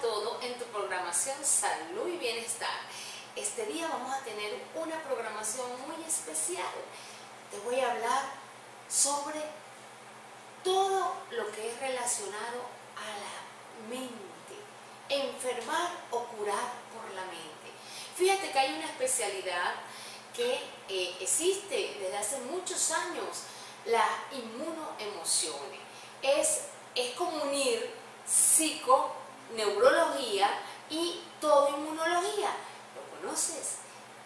todo en tu programación Salud y Bienestar. Este día vamos a tener una programación muy especial. Te voy a hablar sobre todo lo que es relacionado a la mente, enfermar o curar por la mente. Fíjate que hay una especialidad que existe desde hace muchos años, la inmunoemociones. Es como unir psiconeurología y todo inmunología. ¿Lo conoces?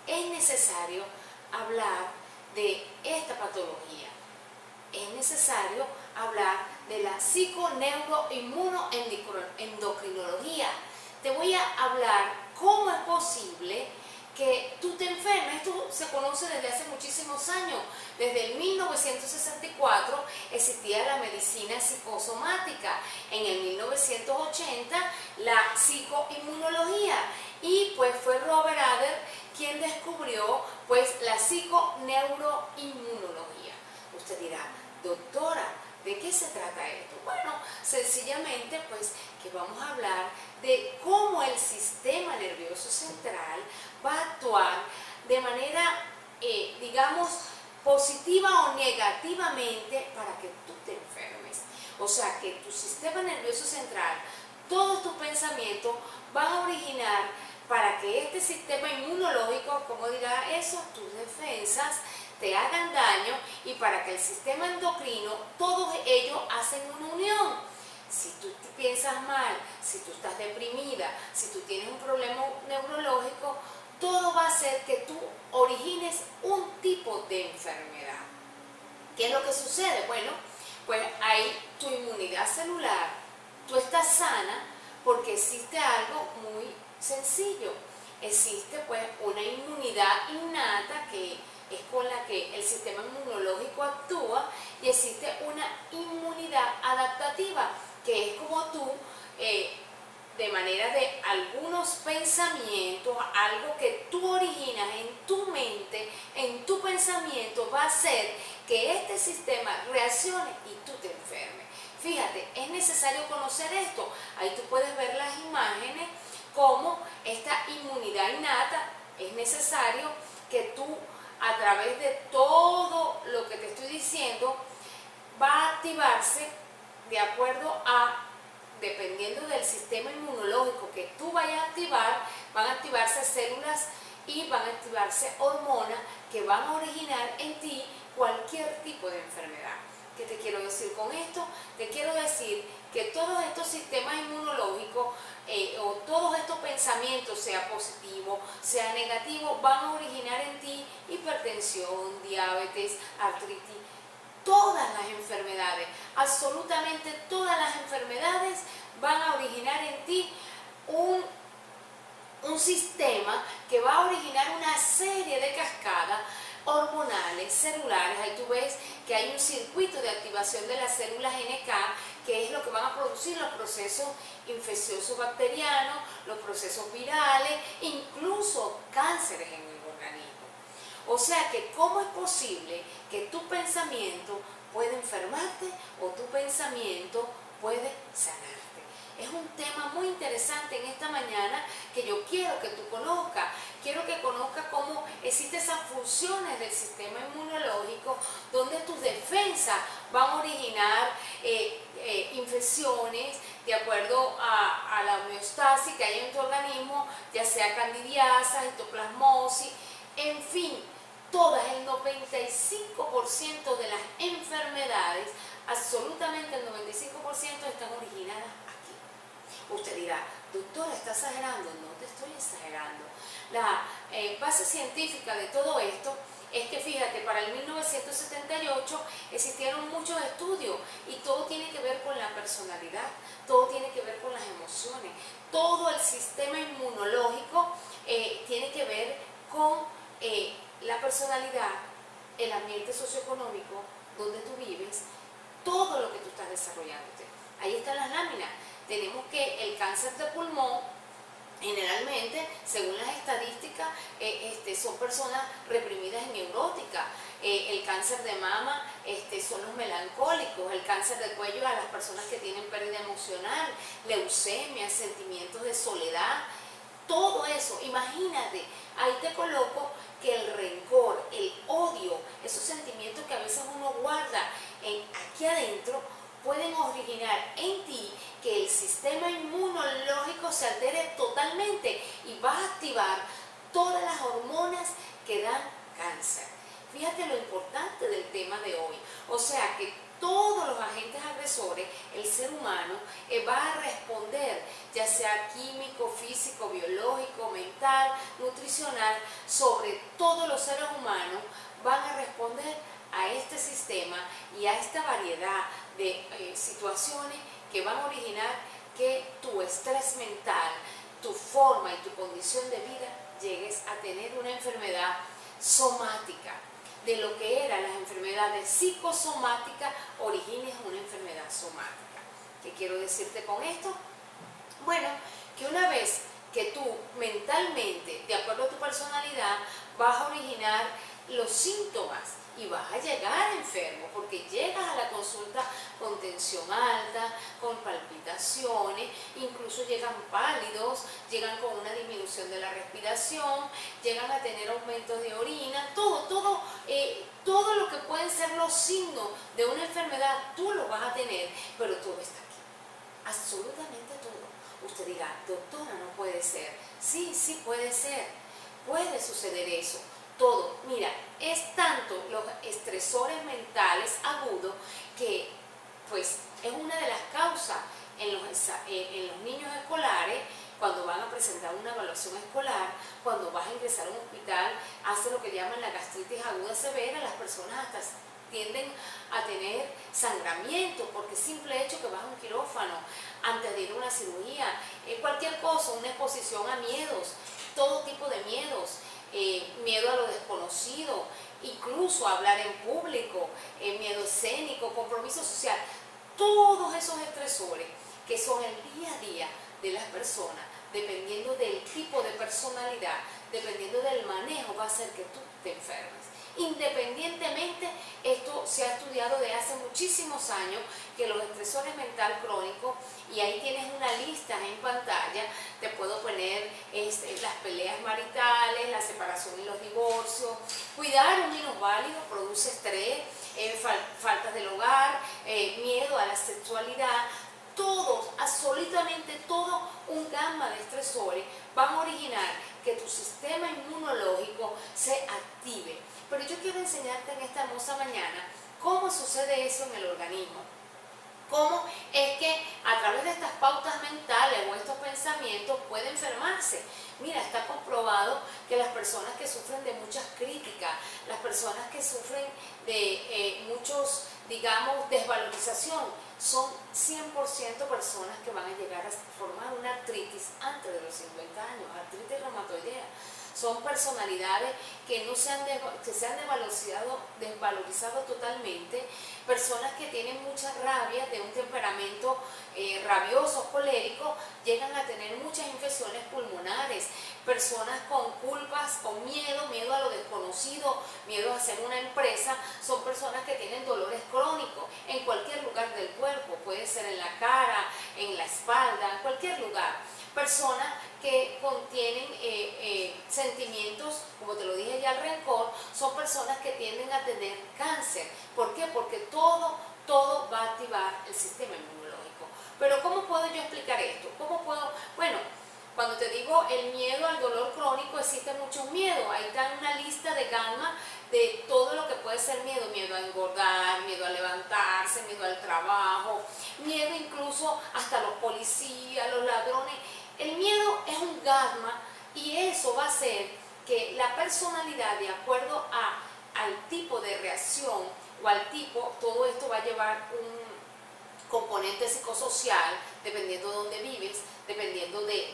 Es necesario hablar de esta patología. Es necesario hablar de la psiconeuroinmunoendocrinología. Te voy a hablar cómo es posible que tú te enfermes. Esto se conoce desde hace muchísimos años. Desde el 1964 existía la medicina psicosomática. En el 1980 la psicoinmunología. Y pues fue Robert Adler quien descubrió pues la psiconeuroinmunología. Usted dirá, doctora, ¿de qué se trata esto? Bueno, sencillamente pues que vamos a hablar de cómo el sistema nervioso central va a actuar de manera, digamos, positiva o negativamente para que tú te enfermes. O sea, que tu sistema nervioso central, todos tus pensamientos van a originar para que este sistema inmunológico, como dirá eso, tus defensas, te hagan daño, y para que el sistema endocrino, todos ellos hacen una unión. Si tú te piensas mal, si tú estás deprimida, si tú tienes un problema neurológico, todo va a hacer que tú origines un tipo de enfermedad. ¿Qué es lo que sucede? Bueno, pues hay tu inmunidad celular, tú estás sana porque existe algo muy sencillo. Existe pues una inmunidad innata que es con la que el sistema inmunológico actúa, y existe una inmunidad adaptativa que es como tú, de manera de algunos pensamientos, algo que tú originas en tu mente, en tu pensamiento, va a hacer que este sistema reaccione y tú te enfermes. Fíjate, es necesario conocer esto. Ahí tú puedes ver las imágenes, como esta inmunidad innata es necesario que tú, a través de todo lo que te estoy diciendo, va a activarse de acuerdo a, dependiendo del sistema inmunológico que tú vayas a activar, van a activarse células y van a activarse hormonas que van a originar en ti cualquier tipo de enfermedad. ¿Qué te quiero decir con esto? Te quiero decir que todos estos sistemas inmunológicos o todos estos pensamientos, sea positivo, sea negativo, van a originar en ti hipertensión, diabetes, artritis, todas las enfermedades, absolutamente todas las enfermedades van a originar en ti un sistema que va a originar una serie de cascadas hormonales, celulares. Ahí tú ves que hay un circuito de activación de las células NK, que es lo que van a producir los procesos infecciosos bacterianos, los procesos virales, incluso cánceres en el organismo. O sea que, ¿cómo es posible que tu pensamiento puede enfermarte o tu pensamiento puede sanarte? Es un tema muy interesante en esta mañana que yo quiero que tú conozcas. Quiero que conozcas cómo existen esas funciones del sistema inmunológico, donde tus defensas van a originar infecciones de acuerdo a la homeostasis que hay en tu organismo, ya sea candidiasis, histoplasmosis, en fin, todas, el 95% de las enfermedades, absolutamente el 95% están originadas aquí. Usted dirá, doctora, ¿está exagerando? No te estoy exagerando. La base científica de todo esto es que, fíjate, para el 1978 existieron muchos estudios, y todo tiene que ver con la personalidad, todo tiene que ver con las emociones, todo el sistema inmunológico tiene que ver con la personalidad, el ambiente socioeconómico donde tú vives, todo lo que tú estás desarrollándote. Ahí están las láminas. Tenemos que el cáncer de pulmón, generalmente, según las estadísticas, son personas reprimidas y neuróticas. el cáncer de mama son los melancólicos, el cáncer del cuello a las personas que tienen pérdida emocional, leucemia, sentimientos de soledad, todo eso. Imagínate, ahí te coloco que el rencor, el odio, esos sentimientos que a veces uno guarda aquí adentro, pueden originar en ti que el sistema inmunológico se altere totalmente y vas a activar todas las hormonas que dan cáncer. Fíjate lo importante del tema de hoy. O sea que todos los agentes agresores, el ser humano va a responder, ya sea químico, físico, biológico, mental, nutricional, sobre todos los seres humanos van a responder a este sistema y a esta variedad de situaciones que van a originar que tu estrés mental, tu forma y tu condición de vida llegues a tener una enfermedad somática. De lo que eran las enfermedades psicosomáticas, origines una enfermedad somática. ¿Qué quiero decirte con esto? Bueno, que una vez que tú mentalmente, de acuerdo a tu personalidad, vas a originar los síntomas y vas a llegar enfermo, porque llegas a la consulta con tensión alta, con palpitaciones, incluso llegan pálidos, llegan con una disminución de la respiración, llegan a tener aumentos de orina, todo lo que pueden ser los signos de una enfermedad, tú lo vas a tener, pero todo está aquí, absolutamente todo. Usted dirá, doctora, no puede ser. Sí, sí puede ser, puede suceder eso. Todo, mira, es tanto los estresores mentales agudos que pues es una de las causas en los niños escolares cuando van a presentar una evaluación escolar, cuando vas a ingresar a un hospital, hace lo que llaman la gastritis aguda severa, las personas hasta tienden a tener sangramiento porque simple hecho que vas a un quirófano antes de ir a una cirugía, cualquier cosa, una exposición a miedos, todo tipo de miedos. Miedo a lo desconocido, incluso hablar en público, miedo escénico, compromiso social, todos esos estresores que son el día a día de las personas, dependiendo del tipo de personalidad, dependiendo del manejo, va a hacer que tú te enfermes. Independientemente, esto se ha estudiado desde hace muchísimos años, que los estresores mental crónicos, y ahí tienes una lista en pantalla, te puedo poner las peleas maritales, la separación y los divorcios, cuidar un minusválido produce estrés, faltas del hogar, miedo a la sexualidad, todos, absolutamente todo un gama de estresores van a originar que tu sistema inmunológico se active. Pero yo quiero enseñarte en esta hermosa mañana cómo sucede eso en el organismo. Cómo es que a través de estas pautas mentales o estos pensamientos puede enfermarse. Mira, está comprobado que las personas que sufren de muchas críticas, las personas que sufren de muchos, digamos, desvalorización, son 100% personas que van a llegar a formar una artritis antes de los 50 años, artritis reumatoidea. Son personalidades que se han desvalorizado totalmente, personas que tienen mucha rabia, de un temperamento rabioso, colérico, llegan a tener muchas infecciones pulmonares, personas con culpas, con miedo a lo desconocido, miedo a hacer una empresa, son personas que tienen dolores crónicos en cualquier lugar del cuerpo, puede ser en la cara, en la espalda, en cualquier lugar. Personas que contienen sentimientos, como te lo dije ya, el rencor, son personas que tienden a tener cáncer. ¿Por qué? Porque todo va a activar el sistema inmunológico. Pero ¿cómo puedo yo explicar esto? ¿Cómo puedo? Bueno, cuando te digo el miedo al dolor crónico, existen muchos miedos. Ahí está una lista de gama de todo lo que puede ser miedo. Miedo a engordar, miedo a levantarse, miedo al trabajo, miedo incluso hasta a los policías, los ladrones. El miedo es un gamma y eso va a hacer que la personalidad, de acuerdo al tipo de reacción o al tipo, todo esto va a llevar un componente psicosocial, dependiendo de dónde vives, dependiendo del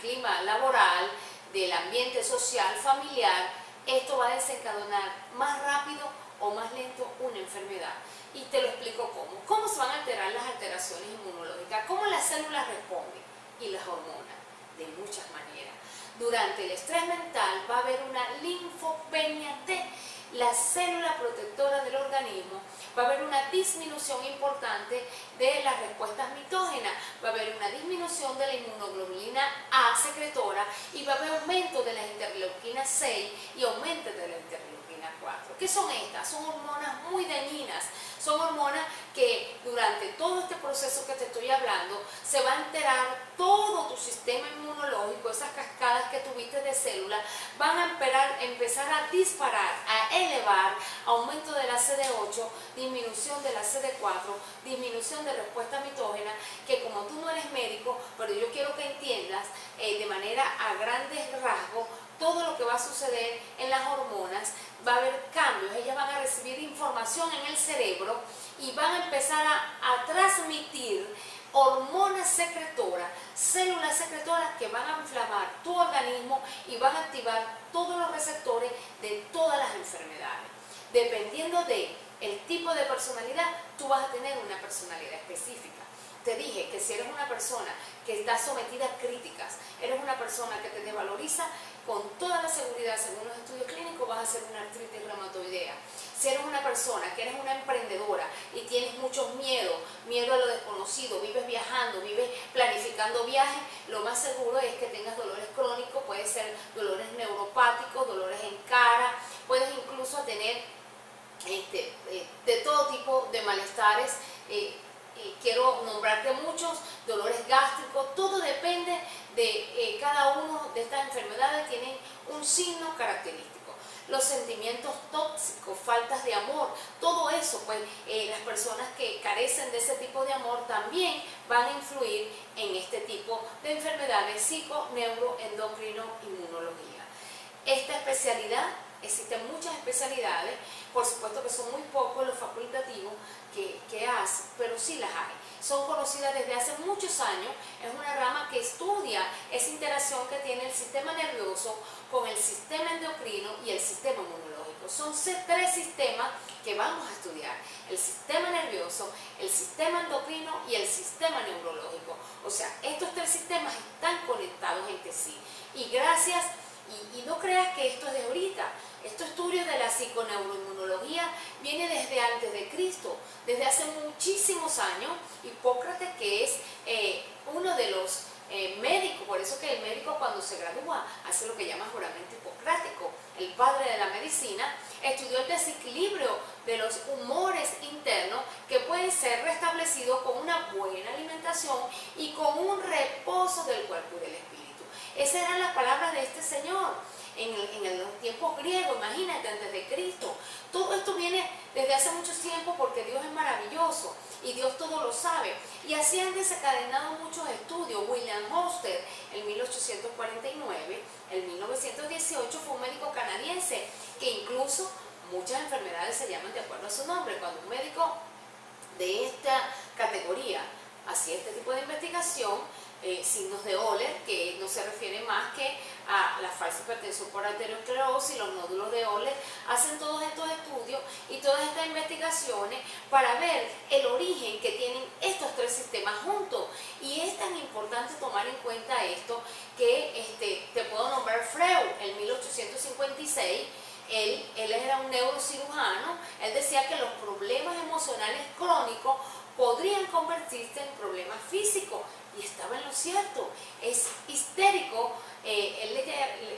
clima laboral, del ambiente social, familiar. Esto va a desencadenar más rápido o más lento una enfermedad. Y te lo explico cómo. ¿Cómo se van a alterar las alteraciones inmunológicas? ¿Cómo las células responden? Y las hormonas, de muchas maneras. durante el estrés mental va a haber una linfopenia T, la célula protectora del organismo, va a haber una disminución importante de las respuestas mitógenas, va a haber una disminución de la inmunoglobulina A secretora y va a haber aumento de las interleuquinas 6 y aumento de la interleuquina 4. ¿Qué son estas? Son hormonas muy dañinas, son hormonas que durante todo este proceso que te estoy hablando se va a enterar todo tu sistema inmunológico, esas cascadas que tuviste de células van a empezar a disparar, a elevar aumento de la CD8, disminución de la CD4, disminución de respuesta mitógena, que como tú no eres médico, pero yo quiero que entiendas de manera a grandes rasgos todo lo que va a suceder en las hormonas. Va a haber cambios, ellas van a recibir información en el cerebro y van a empezar a transmitir hormonas secretoras, células secretoras que van a inflamar tu organismo y van a activar todos los receptores de todas las enfermedades. Dependiendo del tipo de personalidad, tú vas a tener una personalidad específica. Te dije que si eres una persona que está sometida a críticas, eres una persona que te desvaloriza, con toda la seguridad, según los estudios clínicos, vas a hacer una artritis reumatoidea. Si eres una persona que eres una emprendedora y tienes muchos miedos, miedo a lo desconocido, vives viajando, vives planificando viajes, lo más seguro es que tengas dolores crónicos, puede ser dolores neuropáticos, dolores en cara, puedes incluso tener de todo tipo de malestares. Quiero nombrarte muchos, dolores gástricos, todo depende de cada uno de estas enfermedades, tienen un signo característico. Los sentimientos tóxicos, faltas de amor, todo eso, pues las personas que carecen de ese tipo de amor también van a influir en este tipo de enfermedades psico, neuro, endocrino, inmunología. Esta especialidad, existen muchas especialidades, por supuesto que son muy pocos los facultativos que hacen, pero sí las hay. Son conocidas desde hace muchos años, es una rama que estudia esa interacción que tiene el sistema nervioso con el sistema endocrino y el sistema inmunológico. Son tres sistemas que vamos a estudiar: el sistema nervioso, el sistema endocrino y el sistema neurológico. O sea, estos tres sistemas están conectados entre sí. Y gracias, y no creas que esto es de ahorita. Estos estudios de la psiconeuroinmunología viene desde antes de Cristo, desde hace muchísimos años. Hipócrates, que es uno de los médicos, por eso que el médico cuando se gradúa hace lo que llama juramento hipocrático, el padre de la medicina, estudió el desequilibrio de los humores internos que pueden ser restablecidos con una buena alimentación y con un reposo del cuerpo y del espíritu. Esas eran las palabras de este señor. En los tiempos griegos, imagínate, antes de Cristo. Todo esto viene desde hace mucho tiempo porque Dios es maravilloso y Dios todo lo sabe. Y así han desencadenado muchos estudios. William Hoster, en 1849, en 1918, fue un médico canadiense que incluso muchas enfermedades se llaman de acuerdo a su nombre. Cuando un médico de esta categoría hacía este tipo de investigación, signos de Oller, que no se refiere más que a la falsa hipertensión por arteriosclerosis, los nódulos de Oller, hacen todos estos estudios y todas estas investigaciones para ver el origen que tienen estos tres sistemas juntos. Y es tan importante tomar en cuenta esto que te puedo nombrar Freud, en 1856. Él era un neurocirujano. Él decía que los problemas emocionales crónicos podrían convertirse en problemas físicos, y estaba en lo cierto. Es histérico,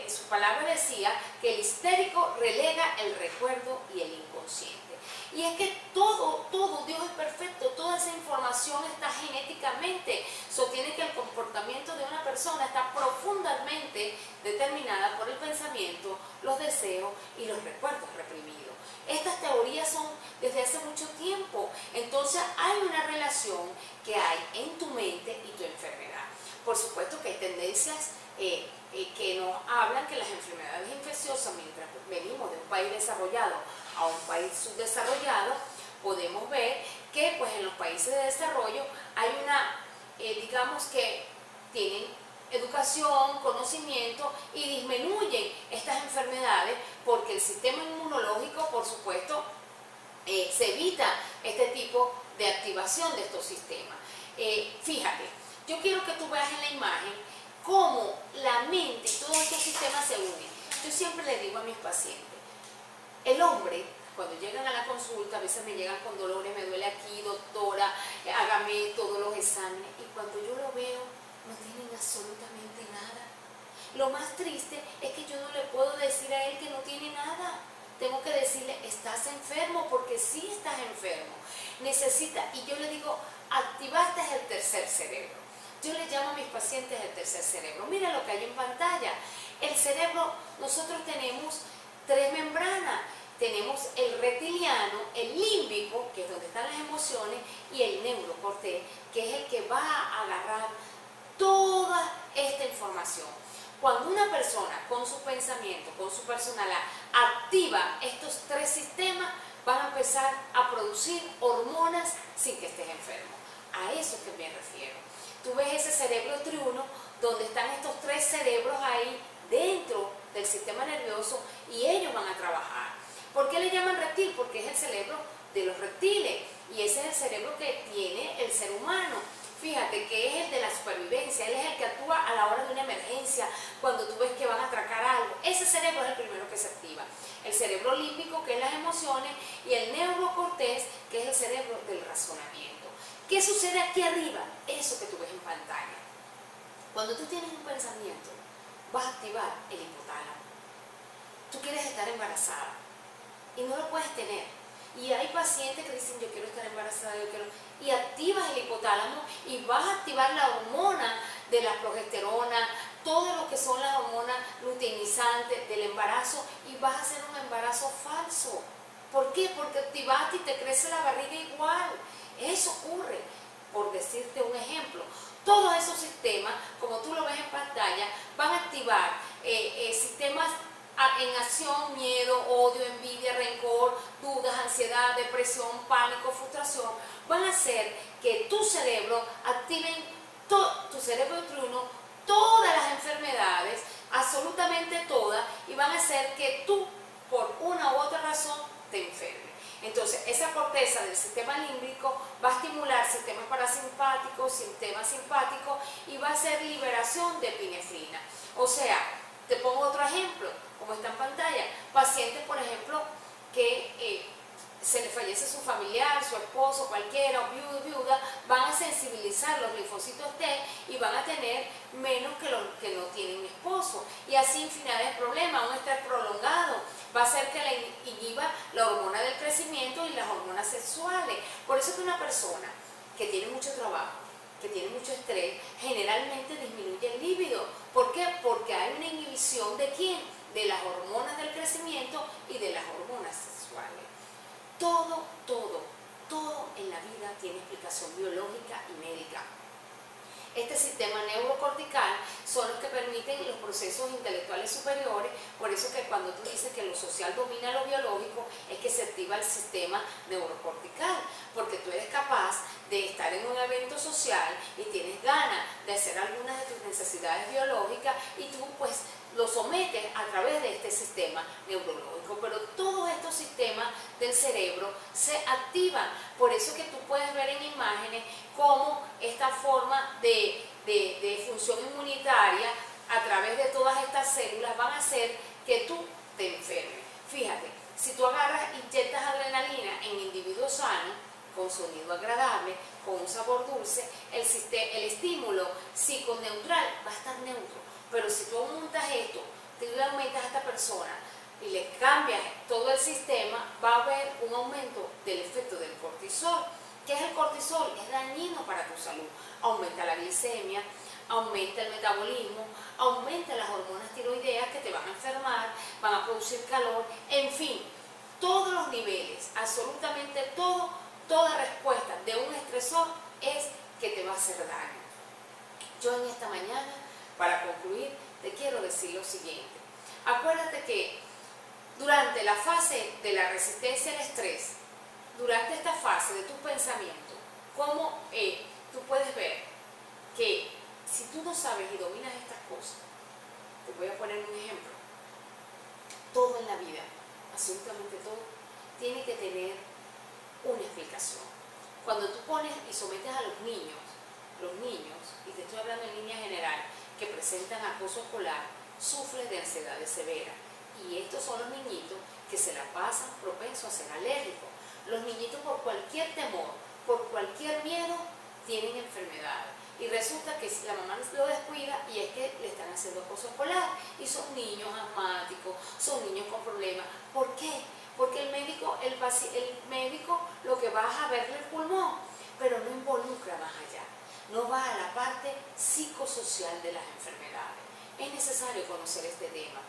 su palabra decía que el histérico relega el recuerdo y el inconsciente. Y es que todo, Dios es perfecto, toda esa información está genéticamente, sostiene que el comportamiento de una persona está profundamente determinada por el pensamiento, los deseos y los recuerdos reprimidos. Estas teorías son desde hace mucho tiempo, entonces hay una relación que hay en tu mente y tu enfermedad. Por supuesto que hay tendencias que nos hablan que las enfermedades infecciosas, mientras venimos de un país desarrollado a un país subdesarrollado, podemos ver que pues en los países de desarrollo hay una, digamos que tienen educación, conocimiento y disminuyen estas enfermedades porque el sistema inmunológico, por supuesto, se evita este tipo de activación de estos sistemas. Fíjate, yo quiero que tú veas en la imagen cómo la mente y todos estos sistemas se unen. Yo siempre le digo a mis pacientes, el hombre, cuando llegan a la consulta, a veces me llegan con dolores, me duele aquí, doctora, hágame todos los exámenes, y cuando yo lo veo, no tienen absolutamente nada. Lo más triste es que yo no le puedo decir a él que no tiene nada. Tengo que decirle, estás enfermo, porque sí estás enfermo. Necesita, y yo le digo, activaste el tercer cerebro. Yo le llamo a mis pacientes el tercer cerebro. Mira lo que hay en pantalla. El cerebro, nosotros tenemos 3 membranas. Tenemos el reptiliano, el límbico, que es donde están las emociones, y el neurocortés, que es el que va a agarrar toda esta información. Cuando una persona con su pensamiento, con su personalidad, activa estos 3 sistemas, van a empezar a producir hormonas sin que estés enfermo. A eso es que me refiero. Tú ves ese cerebro triuno, donde están estos 3 cerebros ahí dentro del sistema nervioso, y ellos van a trabajar. ¿Por qué le llaman reptil? Porque es el cerebro de los reptiles, y ese es el cerebro que tiene el ser humano. Fíjate que es el de la supervivencia, él es el que actúa a la hora de una emergencia, cuando tú ves que van a atracar algo. Ese cerebro es el primero que se activa. El cerebro límbico, que es las emociones, y el neurocortés, que es el cerebro del razonamiento. ¿Qué sucede aquí arriba? Eso que tú ves en pantalla. Cuando tú tienes un pensamiento, vas a activar el hipotálamo. Tú quieres estar embarazada y no lo puedes tener. Y hay pacientes que dicen, yo quiero estar embarazada, yo quiero... Y activas el hipotálamo y vas a activar la hormona de la progesterona, todo lo que son las hormonas luteinizantes del embarazo, y vas a hacer un embarazo falso. ¿Por qué? Porque activaste y te crece la barriga igual. Eso ocurre, por decirte un ejemplo. Todos esos sistemas, como tú lo ves en pantalla, van a activar sistemas en acción, miedo, odio, envidia, rencor, dudas, ansiedad, depresión, pánico, frustración. Van a hacer que tu cerebro activen, tu cerebro triuno, todas las enfermedades, absolutamente todas, y van a hacer que tú, por una u otra razón, te enfermes. Entonces, esa corteza del sistema límbico va a estimular sistemas parasimpáticos, sistemas simpáticos, y va a hacer liberación de epinefrina. O sea, te pongo otro ejemplo, como está en pantalla. Pacientes, por ejemplo, que se le fallece su familiar, su esposo, cualquiera, o viuda, van a sensibilizar los linfocitos T y van a tener menos que los que no tienen esposo. Y así infinidad de problemas, un estrés prolongado va a hacer que le inhiba la hormona del crecimiento y las hormonas sexuales. Por eso que una persona que tiene mucho trabajo, que tiene mucho estrés, generalmente disminuye el líbido. ¿Por qué? Porque hay una inhibición ¿de quién? De las hormonas del crecimiento y de las hormonas sexuales. Todo en la vida tiene explicación biológica y médica. Este sistema neurocortical son los que permiten los procesos intelectuales superiores. Por eso que cuando tú dices que lo social domina lo biológico, es que se activa el sistema neurocortical, porque tú eres capaz de estar en un evento social y tienes ganas de hacer algunas de tus necesidades biológicas, y tú pues lo sometes a través de este sistema neurológico. Pero todos estos sistemas del cerebro se activan. Por eso que tú puedes ver en imágenes cómo esta forma de función inmunitaria a través de todas estas células van a hacer que tú te enfermes. Fíjate, si tú agarras y inyectas adrenalina en individuos sanos, con sonido agradable, con un sabor dulce, el estímulo psiconeutral va a estar neutro. Pero si tú aumentas esto, tú le aumentas a esta persona y le cambias todo el sistema, va a haber un aumento del efecto del cortisol. ¿Qué es el cortisol? Es dañino para tu salud. Aumenta la glicemia, aumenta el metabolismo, aumenta las hormonas tiroideas que te van a enfermar, van a producir calor, en fin, todos los niveles, absolutamente todo, toda respuesta de un estresor es que te va a hacer daño. Yo en esta mañana, para concluir, te quiero decir lo siguiente. Acuérdate que durante la fase de la resistencia al estrés, durante esta fase de tus pensamientos, cómo tú puedes ver que si tú no sabes y dominas estas cosas, te voy a poner un ejemplo. Todo en la vida, absolutamente todo, tiene que tener una explicación. Cuando tú pones y sometes a los niños, y te estoy hablando en línea general, que presentan acoso escolar sufren de ansiedades severas. Y estos son los niñitos que se la pasan propensos a ser alérgicos. Los niñitos por cualquier temor, por cualquier miedo, tienen enfermedades. Y resulta que la mamá lo descuida y es que le están haciendo acoso escolar. Y son niños asmáticos, son niños con problemas. ¿Por qué? Porque el médico lo que va a verle el pulmón, pero no involucra más allá. No va a la parte psicosocial de las enfermedades. Es necesario conocer este tema.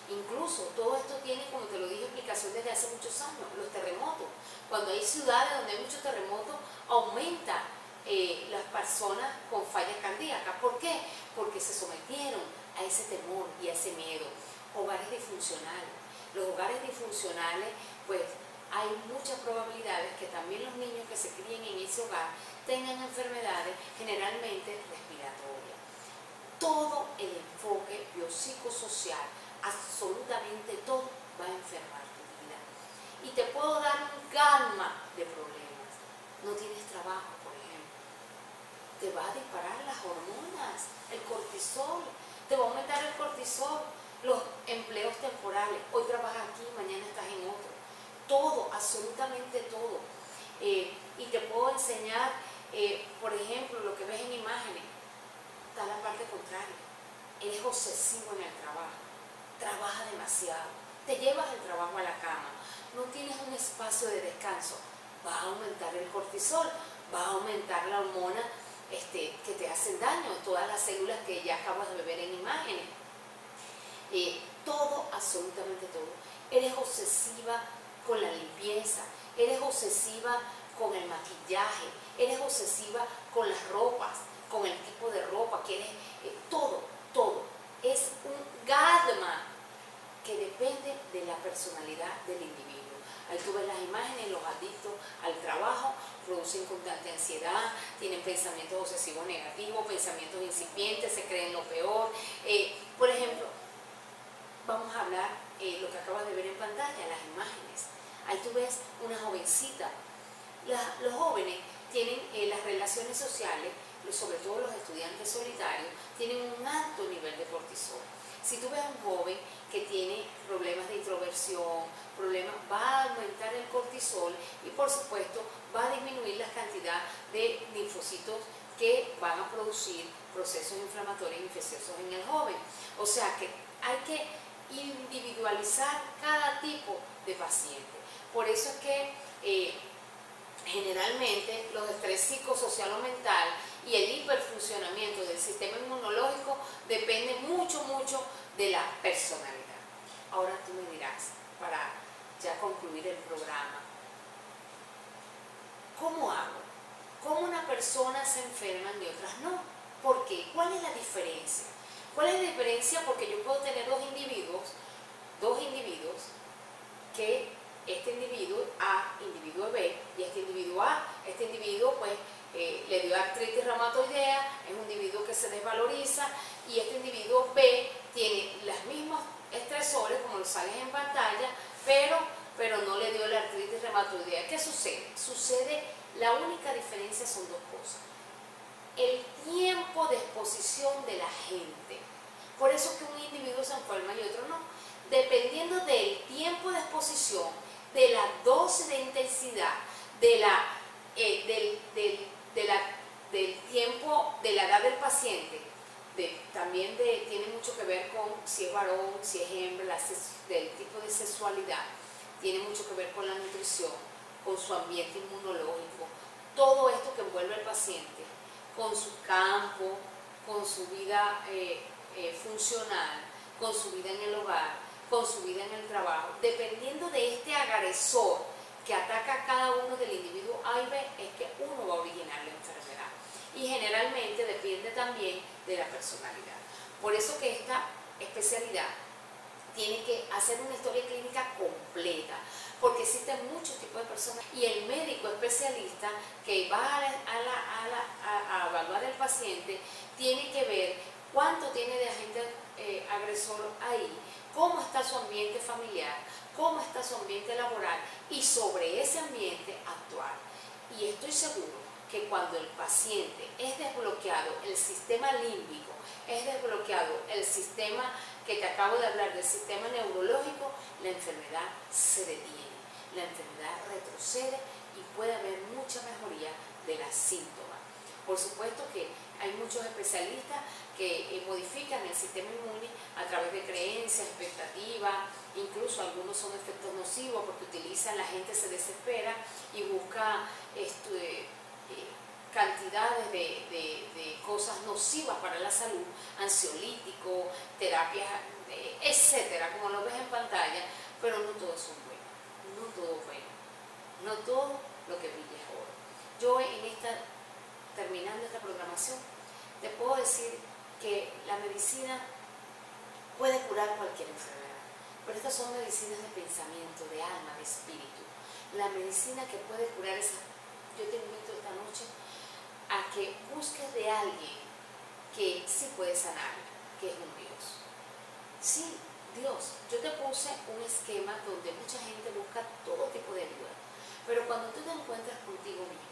Incluso todo esto tiene, como te lo dije, explicación desde hace muchos años. Los terremotos. Cuando hay ciudades donde hay muchos terremotos, aumenta las personas con fallas cardíacas. ¿Por qué? Porque se sometieron a ese temor y a ese miedo. Hogares disfuncionales. Los hogares disfuncionales, pues hay muchas probabilidades que también los niños que se críen en ese hogar tengan enfermedades generalmente respiratorias. Todo el enfoque biopsicosocial, absolutamente todo, va a enfermar tu vida. Y te puedo dar un gama de problemas. No tienes trabajo, por ejemplo. Te va a disparar las hormonas, el cortisol, te va a aumentar el cortisol, los empleos temporales. Hoy trabajas aquí, mañana estás en otro. Todo, absolutamente todo. Y te puedo enseñar, por ejemplo, lo que ves en imágenes. Está la parte contraria. Eres obsesivo en el trabajo. Trabajas demasiado. Te llevas el trabajo a la cama. No tienes un espacio de descanso. Va a aumentar el cortisol. Va a aumentar la hormona que te hacen daño. Todas las células que ya acabas de ver en imágenes. Todo, absolutamente todo. Eres obsesiva con la limpieza. Eres obsesiva con el maquillaje. Eres obsesiva con las ropas, con el tipo de ropa que eres, todo. Es un gama que depende de la personalidad del individuo. Ahí tú ves las imágenes, los adictos al trabajo producen constante ansiedad, tienen pensamientos obsesivos negativos, pensamientos incipientes, se creen lo peor. Por ejemplo, vamos a hablar lo que acabas de ver en pantalla, las imágenes. Ahí tú ves una jovencita. Los jóvenes tienen las relaciones sociales, sobre todo los estudiantes solitarios, tienen un alto nivel de cortisol. Si tú ves a un joven que tiene problemas de introversión, va a aumentar el cortisol y por supuesto va a disminuir la cantidad de linfocitos que van a producir procesos inflamatorios infecciosos en el joven. O sea que hay que individualizar cada tipo de paciente. Por eso es que generalmente los estrés psicosocial o mental y el hiperfuncionamiento del sistema inmunológico depende mucho de la personalidad. Ahora tú me dirás, para ya concluir el programa, ¿cómo hago? ¿Cómo una persona se enferma y otras no? ¿Por qué? ¿Cuál es la diferencia? ¿Cuál es la diferencia? Porque yo puedo tener dos individuos que este individuo A, individuo B, y este individuo A, este individuo pues le dio artritis reumatoidea, es un individuo que se desvaloriza, y este individuo B tiene los mismos estresores como los sales en pantalla, pero no le dio la artritis reumatoidea. ¿Qué sucede? La única diferencia son dos cosas. El tiempo de exposición de la gente. Por eso es que un individuo se enferma y otro no. Dependiendo del tiempo de exposición, de la dosis de intensidad, del tiempo, de la edad del paciente, también tiene mucho que ver con si es varón, si es hembra, del tipo de sexualidad, tiene mucho que ver con la nutrición, con su ambiente inmunológico, todo esto que envuelve al paciente, con su campo, con su vida funcional, con su vida en el hogar, con su vida en el trabajo. Dependiendo de este agresor que ataca a cada uno del individuo A y B, es que uno va a originar la enfermedad. Y generalmente depende también de la personalidad. Por eso que esta especialidad tiene que hacer una historia clínica completa, porque existen muchos tipos de personas y el médico especialista que va a evaluar al paciente tiene que ver cuánto tiene de agente agresor ahí, cómo está su ambiente familiar, cómo está su ambiente laboral y sobre ese ambiente actuar. Y estoy seguro que cuando el paciente es desbloqueado, el sistema límbico es desbloqueado, hígado, el sistema que te acabo de hablar, del sistema neurológico, la enfermedad se detiene, la enfermedad retrocede y puede haber mucha mejoría de las síntomas. Por supuesto que hay muchos especialistas que modifican el sistema inmune a través de creencias, expectativas, incluso algunos son efectos nocivos porque utilizan, la gente se desespera y busca cantidades de cosas nocivas para la salud, ansiolíticos, terapias, etcétera, como lo ves en pantalla, pero no todos son buenos, no todo bueno, no todo lo que brilla es oro. Yo terminando esta programación, te puedo decir que la medicina puede curar cualquier enfermedad, pero estas son medicinas de pensamiento, de alma, de espíritu. La medicina que puede curar esas, yo te invito esta noche a que busques de alguien que sí puede sanar, que es un Dios. Sí, Dios. Yo te puse un esquema donde mucha gente busca todo tipo de ayuda, pero cuando tú te encuentras contigo mismo,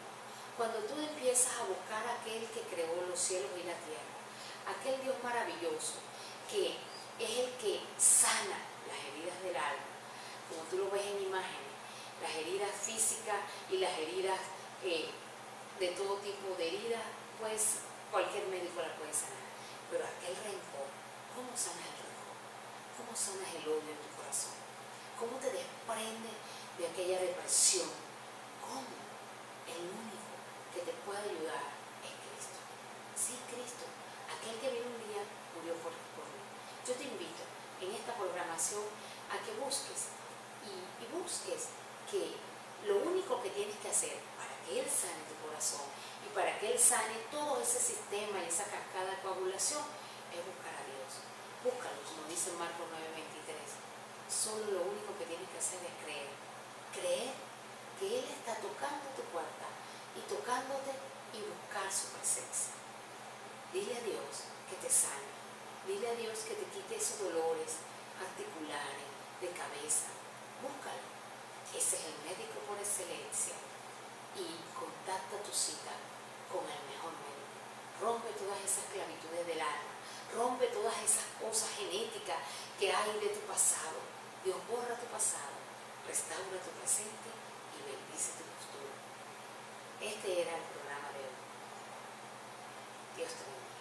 cuando tú empiezas a buscar a aquel que creó los cielos y la tierra, aquel Dios maravilloso que es el que sana las heridas del alma, como tú lo ves en imágenes, las heridas físicas y las heridas de todo tipo de heridas, pues cualquier médico la puede sanar. Pero aquel rencor, ¿cómo sanas el rencor? ¿Cómo sanas el odio en tu corazón? ¿Cómo te desprendes de aquella depresión? ¿Cómo? El único que te puede ayudar es Cristo. Sí, Cristo, aquel que vino un día murió por mí. Yo te invito en esta programación a que busques y busques que lo único que tienes que hacer para que Él sane tu corazón y para que Él sane todo ese sistema y esa cascada de coagulación es buscar a Dios. Búscalo, como dice Marcos 9:23. Solo lo único que tienes que hacer es creer. Creer que Él está tocando tu puerta y tocándote y buscar su presencia. Dile a Dios que te sane. Dile a Dios que te quite esos dolores articulares, de cabeza. Búscalo. Ese es el médico por excelencia. Y contacta tu cita con el mejor médico. Rompe todas esas esclavitudes del alma. Rompe todas esas cosas genéticas que hay de tu pasado. Dios borra tu pasado, restaura tu presente y bendice tu futuro. Este era el programa de hoy. Dios te bendiga.